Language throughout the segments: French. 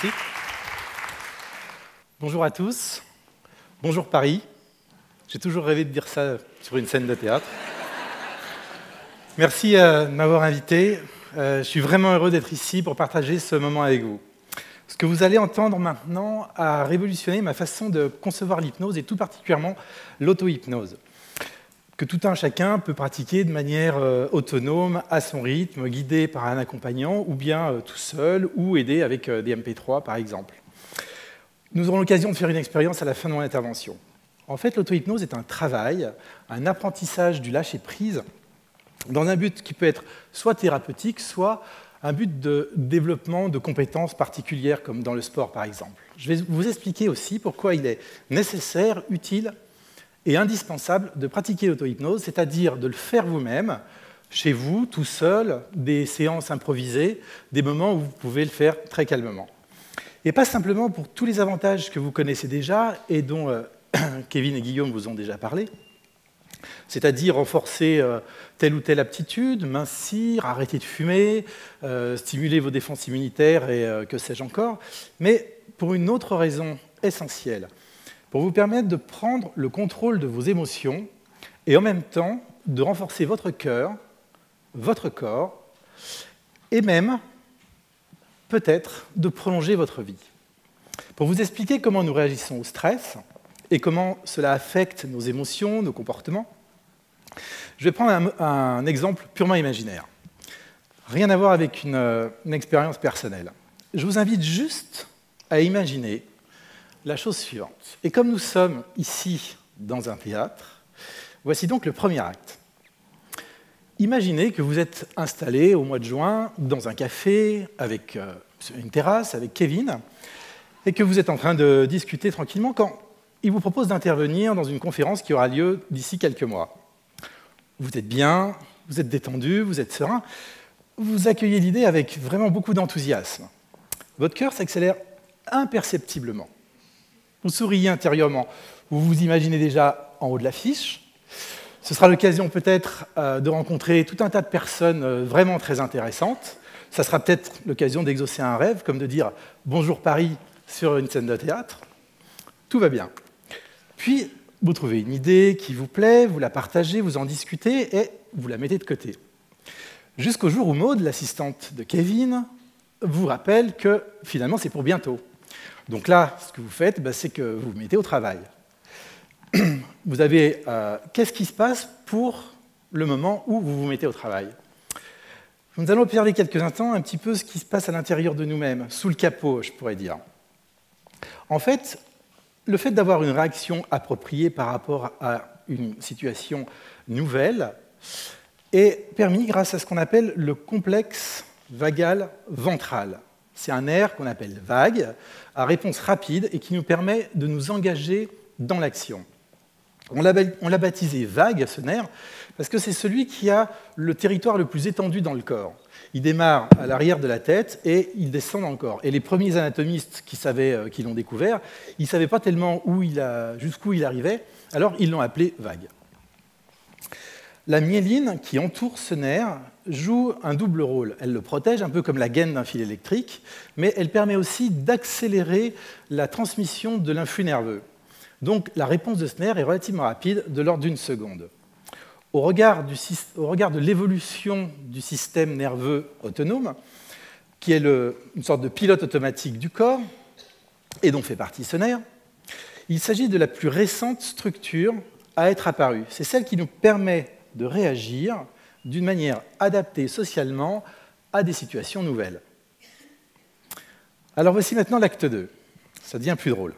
Merci. Bonjour à tous. Bonjour Paris. J'ai toujours rêvé de dire ça sur une scène de théâtre. Merci de m'avoir invité. Je suis vraiment heureux d'être ici pour partager ce moment avec vous. Ce que vous allez entendre maintenant a révolutionné ma façon de concevoir l'hypnose et tout particulièrement l'auto-hypnose, que tout un chacun peut pratiquer de manière autonome, à son rythme, guidé par un accompagnant, ou bien tout seul, ou aidé avec des MP3 par exemple. Nous aurons l'occasion de faire une expérience à la fin de mon intervention. En fait, l'auto-hypnose est un travail, un apprentissage du lâcher-prise, dans un but qui peut être soit thérapeutique, soit un but de développement de compétences particulières, comme dans le sport par exemple. Je vais vous expliquer aussi pourquoi il est nécessaire, utile et indispensable de pratiquer l'auto-hypnose, c'est-à-dire de le faire vous-même, chez vous, tout seul, des séances improvisées, des moments où vous pouvez le faire très calmement. Et pas simplement pour tous les avantages que vous connaissez déjà et dont Kevin et Guillaume vous ont déjà parlé, c'est-à-dire renforcer telle ou telle aptitude, mincir, arrêter de fumer, stimuler vos défenses immunitaires et que sais-je encore, mais pour une autre raison essentielle, pour vous permettre de prendre le contrôle de vos émotions et en même temps de renforcer votre cœur, votre corps et même, peut-être, de prolonger votre vie. Pour vous expliquer comment nous réagissons au stress et comment cela affecte nos émotions, nos comportements, je vais prendre un exemple purement imaginaire. Rien à voir avec une expérience personnelle. Je vous invite juste à imaginer la chose suivante. Et comme nous sommes ici dans un théâtre, voici donc le premier acte. Imaginez que vous êtes installé au mois de juin dans un café avec une terrasse avec Kevin et que vous êtes en train de discuter tranquillement quand il vous propose d'intervenir dans une conférence qui aura lieu d'ici quelques mois. Vous êtes bien, vous êtes détendu, vous êtes serein, vous accueillez l'idée avec vraiment beaucoup d'enthousiasme. Votre cœur s'accélère imperceptiblement. Vous souriez intérieurement, vous vous imaginez déjà en haut de l'affiche. Ce sera l'occasion peut-être de rencontrer tout un tas de personnes vraiment très intéressantes. Ça sera peut-être l'occasion d'exaucer un rêve, comme de dire « Bonjour Paris » sur une scène de théâtre. Tout va bien. Puis, vous trouvez une idée qui vous plaît, vous la partagez, vous en discutez et vous la mettez de côté. Jusqu'au jour où Maud, l'assistante de Kevin, vous rappelle que finalement c'est pour bientôt. Donc là, ce que vous faites, c'est que vous vous mettez au travail. Vous avez qu'est-ce qui se passe pour le moment où vous vous mettez au travail? Nous allons observer quelques instants un petit peu ce qui se passe à l'intérieur de nous-mêmes, sous le capot, je pourrais dire. En fait, le fait d'avoir une réaction appropriée par rapport à une situation nouvelle est permis grâce à ce qu'on appelle le complexe vagal ventral. C'est un nerf qu'on appelle vague, à réponse rapide et qui nous permet de nous engager dans l'action. On l'a baptisé vague, ce nerf, parce que c'est celui qui a le territoire le plus étendu dans le corps. Il démarre à l'arrière de la tête et il descend dans le corps. Et les premiers anatomistes qui l'ont découvert, ils ne savaient pas tellement jusqu'où il arrivait, alors ils l'ont appelé vague. La myéline qui entoure ce nerf joue un double rôle. Elle le protège, un peu comme la gaine d'un fil électrique, mais elle permet aussi d'accélérer la transmission de l'influx nerveux. Donc la réponse de ce nerf est relativement rapide, de l'ordre d'une seconde. Au regard de l'évolution du système nerveux autonome, qui est une sorte de pilote automatique du corps, et dont fait partie ce nerf, il s'agit de la plus récente structure à être apparue. C'est celle qui nous permet de réagir d'une manière adaptée socialement à des situations nouvelles. Alors voici maintenant l'acte 2. Ça devient plus drôle.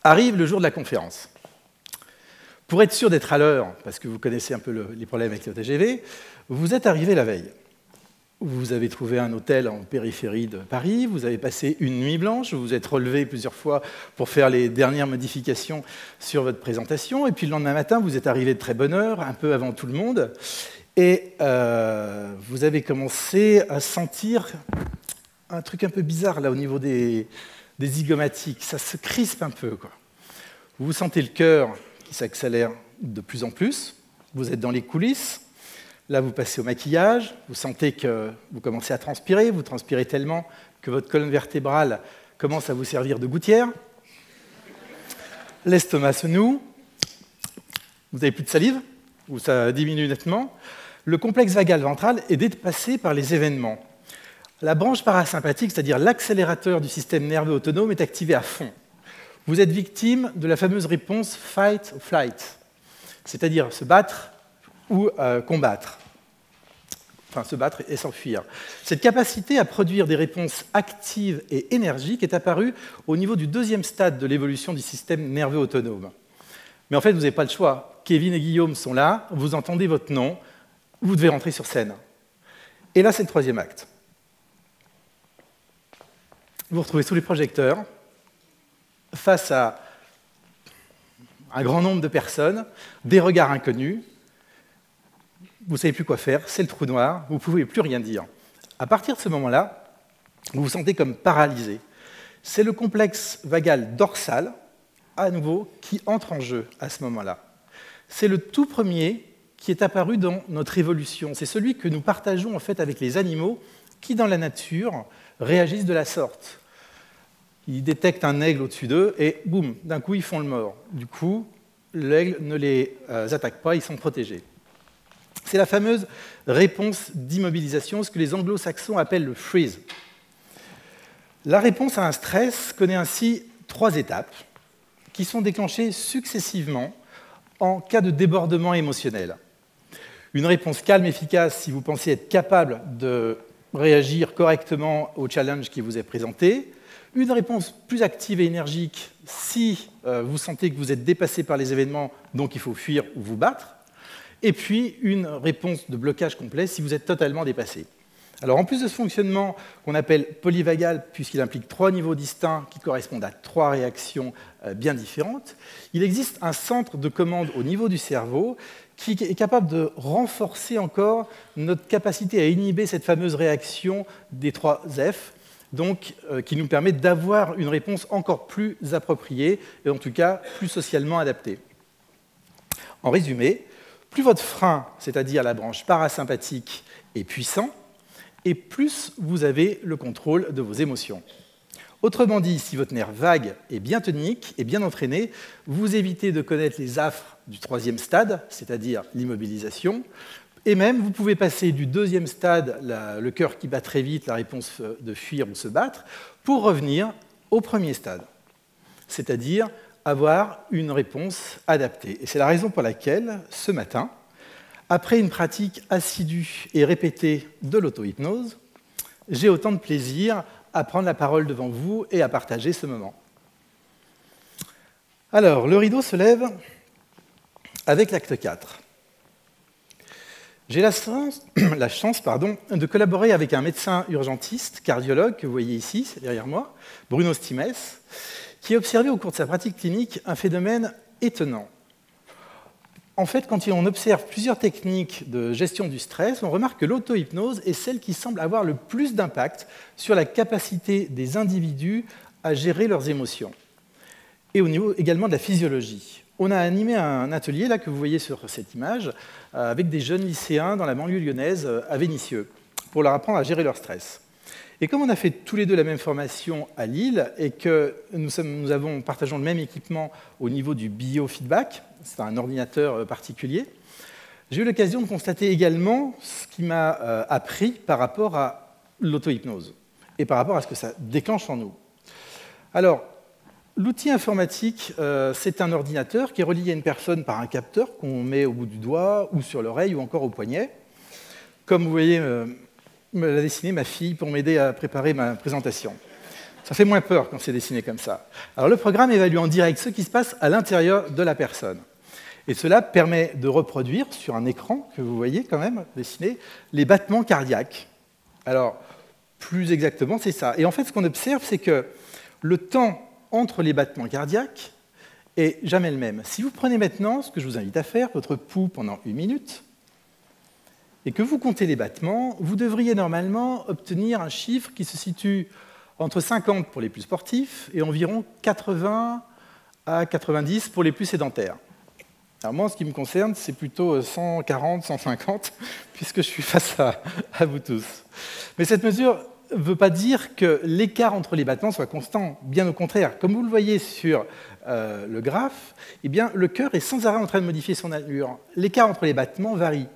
Arrive le jour de la conférence. Pour être sûr d'être à l'heure, parce que vous connaissez un peu les problèmes avec le TGV, vous êtes arrivé la veille. Vous avez trouvé un hôtel en périphérie de Paris, vous avez passé une nuit blanche, vous vous êtes relevé plusieurs fois pour faire les dernières modifications sur votre présentation, et puis le lendemain matin, vous êtes arrivé de très bonne heure, un peu avant tout le monde, et vous avez commencé à sentir un truc un peu bizarre là au niveau des zygomatiques, ça se crispe un peu, quoi. Vous sentez le cœur qui s'accélère de plus en plus, vous êtes dans les coulisses, Là, vous passez au maquillage, vous sentez que vous commencez à transpirer, vous transpirez tellement que votre colonne vertébrale commence à vous servir de gouttière. L'estomac se noue, vous n'avez plus de salive, ou ça diminue nettement. Le complexe vagal ventral est dépassé par les événements. La branche parasympathique, c'est-à-dire l'accélérateur du système nerveux autonome, est activée à fond. Vous êtes victime de la fameuse réponse fight or flight, c'est-à-dire se battre ou combattre. Enfin, se battre et s'enfuir. Cette capacité à produire des réponses actives et énergiques est apparue au niveau du deuxième stade de l'évolution du système nerveux autonome. Mais en fait, vous n'avez pas le choix. Kevin et Guillaume sont là, vous entendez votre nom, vous devez rentrer sur scène. Et là, c'est le troisième acte. Vous vous retrouvez sous les projecteurs, face à un grand nombre de personnes, des regards inconnus. Vous ne savez plus quoi faire, c'est le trou noir, vous ne pouvez plus rien dire. À partir de ce moment-là, vous vous sentez comme paralysé. C'est le complexe vagal dorsal, à nouveau, qui entre en jeu à ce moment-là. C'est le tout premier qui est apparu dans notre évolution. C'est celui que nous partageons en fait avec les animaux qui, dans la nature, réagissent de la sorte. Ils détectent un aigle au-dessus d'eux et boum, d'un coup, ils font le mort. Du coup, l'aigle ne les attaque pas, ils sont protégés. C'est la fameuse réponse d'immobilisation, ce que les anglo-saxons appellent le freeze. La réponse à un stress connaît ainsi 3 étapes qui sont déclenchées successivement en cas de débordement émotionnel. Une réponse calme, efficace, si vous pensez être capable de réagir correctement au challenge qui vous est présenté. Une réponse plus active et énergique si vous sentez que vous êtes dépassé par les événements, donc il faut fuir ou vous battre. Et puis une réponse de blocage complet si vous êtes totalement dépassé. Alors en plus de ce fonctionnement qu'on appelle polyvagal, puisqu'il implique 3 niveaux distincts qui correspondent à 3 réactions bien différentes, il existe un centre de commande au niveau du cerveau qui est capable de renforcer encore notre capacité à inhiber cette fameuse réaction des 3 F, donc qui nous permet d'avoir une réponse encore plus appropriée et en tout cas plus socialement adaptée. En résumé, plus votre frein, c'est-à-dire la branche parasympathique, est puissant, et plus vous avez le contrôle de vos émotions. Autrement dit, si votre nerf vague est bien tonique et bien entraîné, vous évitez de connaître les affres du 3e stade, c'est-à-dire l'immobilisation, et même vous pouvez passer du 2e stade, le cœur qui bat très vite, la réponse de fuir ou se battre, pour revenir au 1er stade, c'est-à-dire avoir une réponse adaptée. Et c'est la raison pour laquelle, ce matin, après une pratique assidue et répétée de l'auto-hypnose, j'ai autant de plaisir à prendre la parole devant vous et à partager ce moment. Alors, le rideau se lève avec l'acte 4. J'ai la chance de collaborer avec un médecin urgentiste, cardiologue, que vous voyez ici, c'est derrière moi, Bruno Stimès, qui a observé au cours de sa pratique clinique un phénomène étonnant. En fait, quand on observe plusieurs techniques de gestion du stress, on remarque que l'auto-hypnose est celle qui semble avoir le plus d'impact sur la capacité des individus à gérer leurs émotions, et au niveau également de la physiologie. On a animé un atelier, là, que vous voyez sur cette image, avec des jeunes lycéens dans la banlieue lyonnaise, à Vénissieux, pour leur apprendre à gérer leur stress. Et comme on a fait tous les deux la même formation à Lille et que partageons le même équipement au niveau du biofeedback, c'est un ordinateur particulier, j'ai eu l'occasion de constater également ce qui m'a appris par rapport à l'auto-hypnose et par rapport à ce que ça déclenche en nous. Alors, l'outil informatique, c'est un ordinateur qui est relié à une personne par un capteur qu'on met au bout du doigt ou sur l'oreille ou encore au poignet. Comme vous voyez, me l'a dessiné ma fille pour m'aider à préparer ma présentation. Ça fait moins peur quand c'est dessiné comme ça. Alors le programme évalue en direct ce qui se passe à l'intérieur de la personne. Et cela permet de reproduire sur un écran, que vous voyez quand même dessiné, les battements cardiaques. Alors, plus exactement, c'est ça. Et en fait, ce qu'on observe, c'est que le temps entre les battements cardiaques est jamais le même. Si vous prenez maintenant, ce que je vous invite à faire, votre pouls pendant 1 minute, et que vous comptez les battements, vous devriez normalement obtenir un chiffre qui se situe entre 50 pour les plus sportifs et environ 80 à 90 pour les plus sédentaires. Alors moi, en ce qui me concerne, c'est plutôt 140, 150, puisque je suis face à vous tous. Mais cette mesure ne veut pas dire que l'écart entre les battements soit constant, bien au contraire. Comme vous le voyez sur le graphe, eh bien, le cœur est sans arrêt en train de modifier son allure. L'écart entre les battements varie.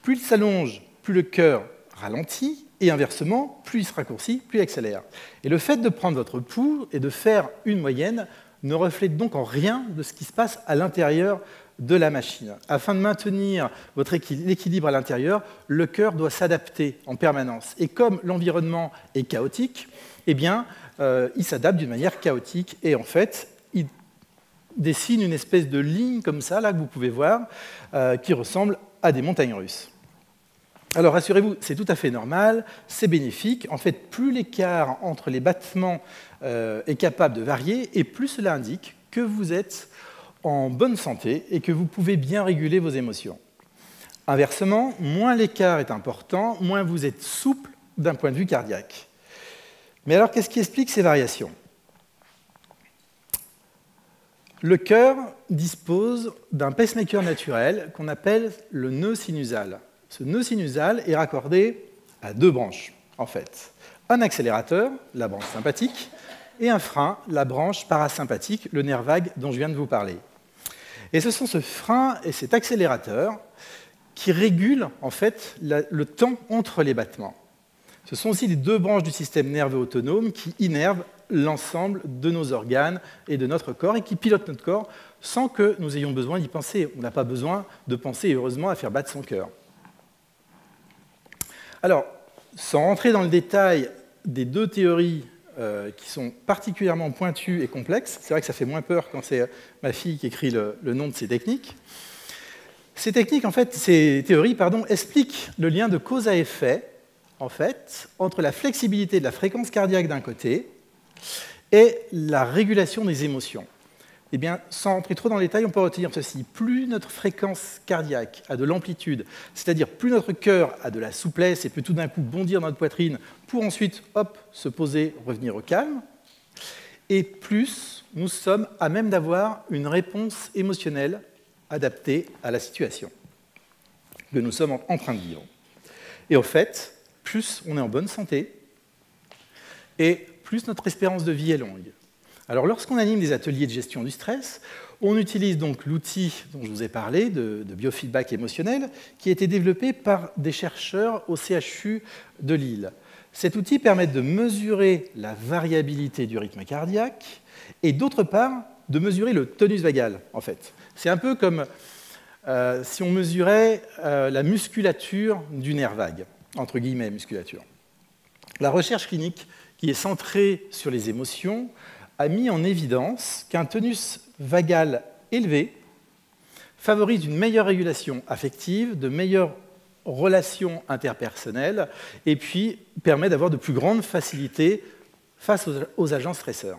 Plus il s'allonge, plus le cœur ralentit, et inversement, plus il se raccourcit, plus il accélère. Et le fait de prendre votre pouls et de faire une moyenne ne reflète donc en rien de ce qui se passe à l'intérieur de la machine. Afin de maintenir l'équilibre à l'intérieur, le cœur doit s'adapter en permanence. Et comme l'environnement est chaotique, eh bien, il s'adapte d'une manière chaotique. Et en fait, il dessine une espèce de ligne comme ça, là, que vous pouvez voir, qui ressemble à des montagnes russes. Alors, rassurez-vous, c'est tout à fait normal, c'est bénéfique. En fait, plus l'écart entre les battements est capable de varier, et plus cela indique que vous êtes en bonne santé et que vous pouvez bien réguler vos émotions. Inversement, moins l'écart est important, moins vous êtes souple d'un point de vue cardiaque. Mais alors, qu'est-ce qui explique ces variations? Le cœur dispose d'un pacemaker naturel qu'on appelle le nœud sinusal. Ce nœud sinusal est raccordé à deux branches, en fait. Un accélérateur, la branche sympathique, et un frein, la branche parasympathique, le nerf vague dont je viens de vous parler. Et ce sont ce frein et cet accélérateur qui régulent en fait le temps entre les battements. Ce sont aussi les deux branches du système nerveux autonome qui innervent l'ensemble de nos organes et de notre corps et qui pilotent notre corps sans que nous ayons besoin d'y penser. On n'a pas besoin de penser, heureusement, à faire battre son cœur. Alors, sans rentrer dans le détail des deux théories qui sont particulièrement pointues et complexes, c'est vrai que ça fait moins peur quand c'est ma fille qui écrit le nom de ces techniques. Ces théories, expliquent le lien de cause à effet, en fait, entre la flexibilité de la fréquence cardiaque d'un côté et la régulation des émotions. Eh bien, sans rentrer trop dans le détail, on peut retenir ceci. Plus notre fréquence cardiaque a de l'amplitude, c'est-à-dire plus notre cœur a de la souplesse et peut tout d'un coup bondir dans notre poitrine pour ensuite, hop, se poser, revenir au calme, et plus nous sommes à même d'avoir une réponse émotionnelle adaptée à la situation que nous sommes en train de vivre. Et au fait, plus on est en bonne santé, et plus notre espérance de vie est longue. Alors, lorsqu'on anime des ateliers de gestion du stress, on utilise donc l'outil dont je vous ai parlé, de biofeedback émotionnel, qui a été développé par des chercheurs au CHU de Lille. Cet outil permet de mesurer la variabilité du rythme cardiaque et, d'autre part, de mesurer le tonus vagal, en fait. C'est un peu comme si on mesurait la musculature du nerf vague, entre guillemets, musculature. La recherche clinique, qui est centrée sur les émotions, a mis en évidence qu'un tonus vagal élevé favorise une meilleure régulation affective, de meilleures relations interpersonnelles, et puis permet d'avoir de plus grandes facilités face aux agents stresseurs.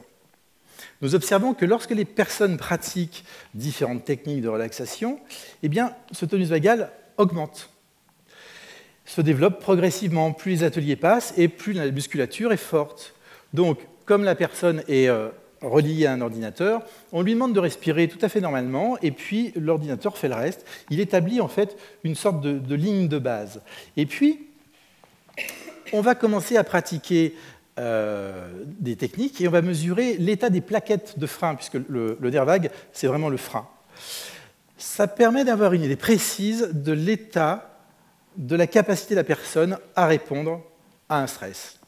Nous observons que lorsque les personnes pratiquent différentes techniques de relaxation, eh bien, ce tonus vagal augmente, se développe progressivement. Plus les ateliers passent et plus la musculature est forte. Donc, comme la personne est reliée à un ordinateur, on lui demande de respirer tout à fait normalement, et puis l'ordinateur fait le reste. Il établit en fait une sorte de ligne de base. Et puis, on va commencer à pratiquer des techniques, et on va mesurer l'état des plaquettes de frein, puisque le nerf vague, c'est vraiment le frein. Ça permet d'avoir une idée précise de l'état de la capacité de la personne à répondre à un stress.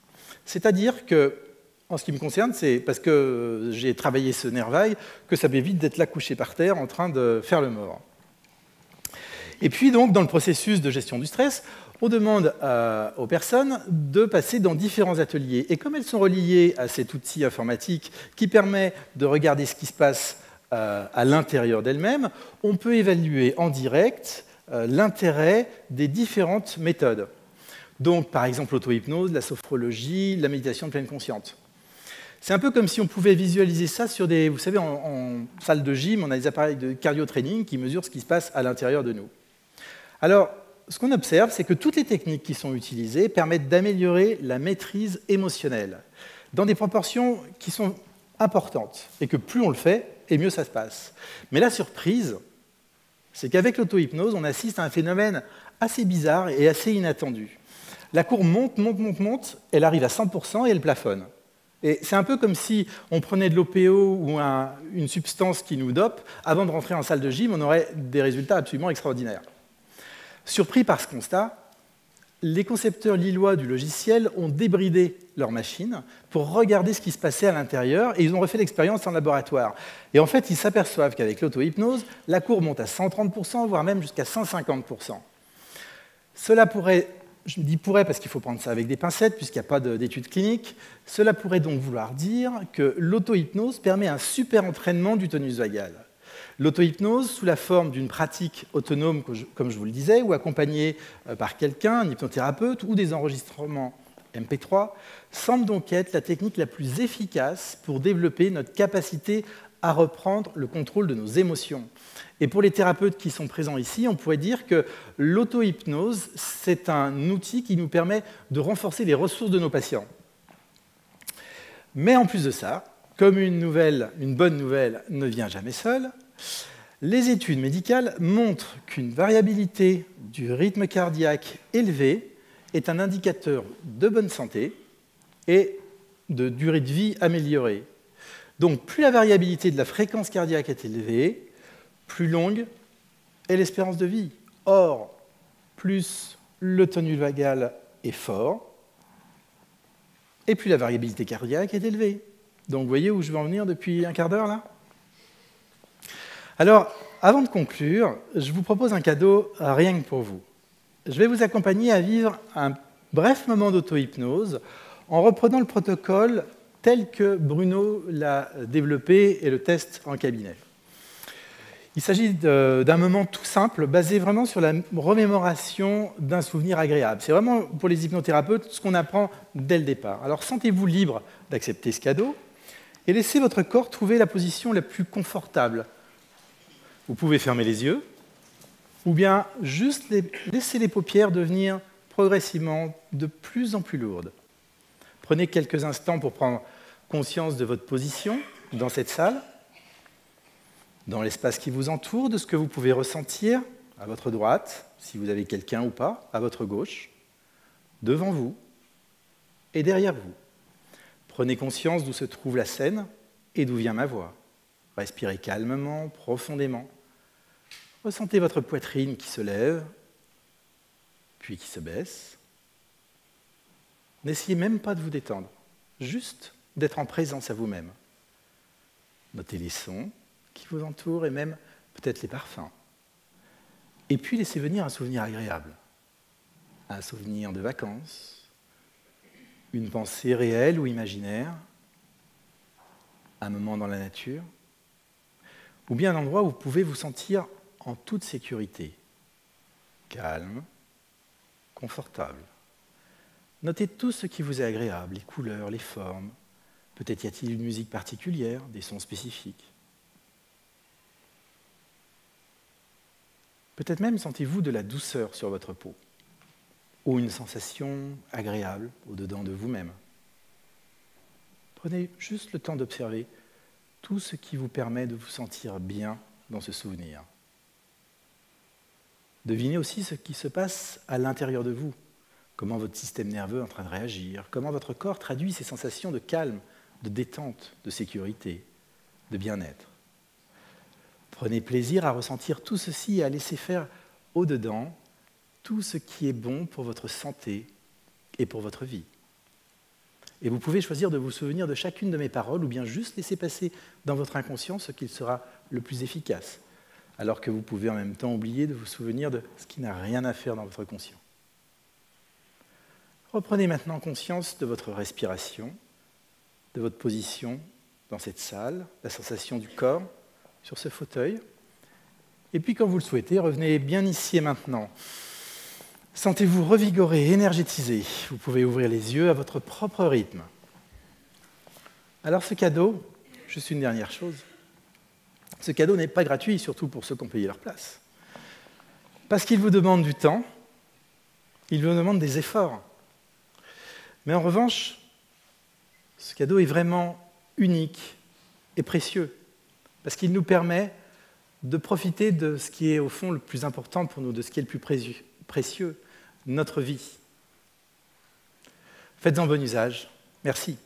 C'est-à-dire que, en ce qui me concerne, c'est parce que j'ai travaillé ce nerf vague que ça m'évite d'être là couché par terre en train de faire le mort. Et puis, donc, dans le processus de gestion du stress, on demande aux personnes de passer dans différents ateliers. Et comme elles sont reliées à cet outil informatique qui permet de regarder ce qui se passe à l'intérieur d'elles-mêmes, on peut évaluer en direct l'intérêt des différentes méthodes. Donc, par exemple, l'auto-hypnose, la sophrologie, la méditation de pleine conscience. C'est un peu comme si on pouvait visualiser ça sur des... Vous savez, en salle de gym, on a des appareils de cardio-training qui mesurent ce qui se passe à l'intérieur de nous. Alors, ce qu'on observe, c'est que toutes les techniques qui sont utilisées permettent d'améliorer la maîtrise émotionnelle dans des proportions qui sont importantes, et que plus on le fait, et mieux ça se passe. Mais la surprise, c'est qu'avec l'auto-hypnose, on assiste à un phénomène assez bizarre et assez inattendu. La courbe monte, elle arrive à 100% et elle plafonne. Et c'est un peu comme si on prenait de l'OPO ou une substance qui nous dope, avant de rentrer en salle de gym, on aurait des résultats absolument extraordinaires. Surpris par ce constat, les concepteurs lillois du logiciel ont débridé leur machine pour regarder ce qui se passait à l'intérieur et ils ont refait l'expérience en laboratoire. Et en fait, ils s'aperçoivent qu'avec l'auto-hypnose, la courbe monte à 130%, voire même jusqu'à 150%. Cela pourrait, je dis pourrait parce qu'il faut prendre ça avec des pincettes puisqu'il n'y a pas d'études cliniques, cela pourrait donc vouloir dire que l'auto-hypnose permet un super entraînement du tonus vagal. L'auto-hypnose, sous la forme d'une pratique autonome, comme je vous le disais, ou accompagnée par quelqu'un, un hypnothérapeute, ou des enregistrements MP3, semble donc être la technique la plus efficace pour développer notre capacité à reprendre le contrôle de nos émotions. Et pour les thérapeutes qui sont présents ici, on pourrait dire que l'auto-hypnose, c'est un outil qui nous permet de renforcer les ressources de nos patients. Mais en plus de ça, comme une bonne nouvelle ne vient jamais seule, les études médicales montrent qu'une variabilité du rythme cardiaque élevé est un indicateur de bonne santé et de durée de vie améliorée. Donc, plus la variabilité de la fréquence cardiaque est élevée, plus longue est l'espérance de vie. Or, plus le tonus vagal est fort, et plus la variabilité cardiaque est élevée. Donc, vous voyez où je veux en venir depuis un quart d'heure, là ? Alors, avant de conclure, je vous propose un cadeau rien que pour vous. Je vais vous accompagner à vivre un bref moment d'auto-hypnose en reprenant le protocole tel que Bruno l'a développé et le teste en cabinet. Il s'agit d'un moment tout simple, basé vraiment sur la remémoration d'un souvenir agréable. C'est vraiment, pour les hypnothérapeutes, ce qu'on apprend dès le départ. Alors, sentez-vous libre d'accepter ce cadeau et laissez votre corps trouver la position la plus confortable. Vous pouvez fermer les yeux, ou bien juste laisser les paupières devenir progressivement de plus en plus lourdes. Prenez quelques instants pour prendre conscience de votre position dans cette salle, dans l'espace qui vous entoure, de ce que vous pouvez ressentir à votre droite, si vous avez quelqu'un ou pas, à votre gauche, devant vous et derrière vous. Prenez conscience d'où se trouve la scène et d'où vient ma voix. Respirez calmement, profondément. Ressentez votre poitrine qui se lève, puis qui se baisse. N'essayez même pas de vous détendre, juste d'être en présence à vous-même. Notez les sons qui vous entourent et même peut-être les parfums. Et puis laissez venir un souvenir agréable, un souvenir de vacances, une pensée réelle ou imaginaire, un moment dans la nature, ou bien un endroit où vous pouvez vous sentir en toute sécurité, calme, confortable. Notez tout ce qui vous est agréable, les couleurs, les formes. Peut-être y a-t-il une musique particulière, des sons spécifiques. Peut-être même sentez-vous de la douceur sur votre peau, ou une sensation agréable au-dedans de vous-même. Prenez juste le temps d'observer tout ce qui vous permet de vous sentir bien dans ce souvenir. Devinez aussi ce qui se passe à l'intérieur de vous, comment votre système nerveux est en train de réagir, comment votre corps traduit ces sensations de calme, de détente, de sécurité, de bien-être. Prenez plaisir à ressentir tout ceci et à laisser faire au-dedans tout ce qui est bon pour votre santé et pour votre vie. Et vous pouvez choisir de vous souvenir de chacune de mes paroles ou bien juste laisser passer dans votre inconscient ce qui sera le plus efficace, alors que vous pouvez en même temps oublier de vous souvenir de ce qui n'a rien à faire dans votre conscient. Reprenez maintenant conscience de votre respiration, de votre position dans cette salle, la sensation du corps sur ce fauteuil. Et puis, quand vous le souhaitez, revenez bien ici et maintenant. Sentez-vous revigoré, énergétisé. Vous pouvez ouvrir les yeux à votre propre rythme. Alors ce cadeau, juste une dernière chose, ce cadeau n'est pas gratuit, surtout pour ceux qui ont payé leur place. Parce qu'il vous demande du temps, il vous demande des efforts. Mais en revanche, ce cadeau est vraiment unique et précieux, parce qu'il nous permet de profiter de ce qui est au fond le plus important pour nous, de ce qui est le plus précieux, notre vie. Faites-en bon usage. Merci.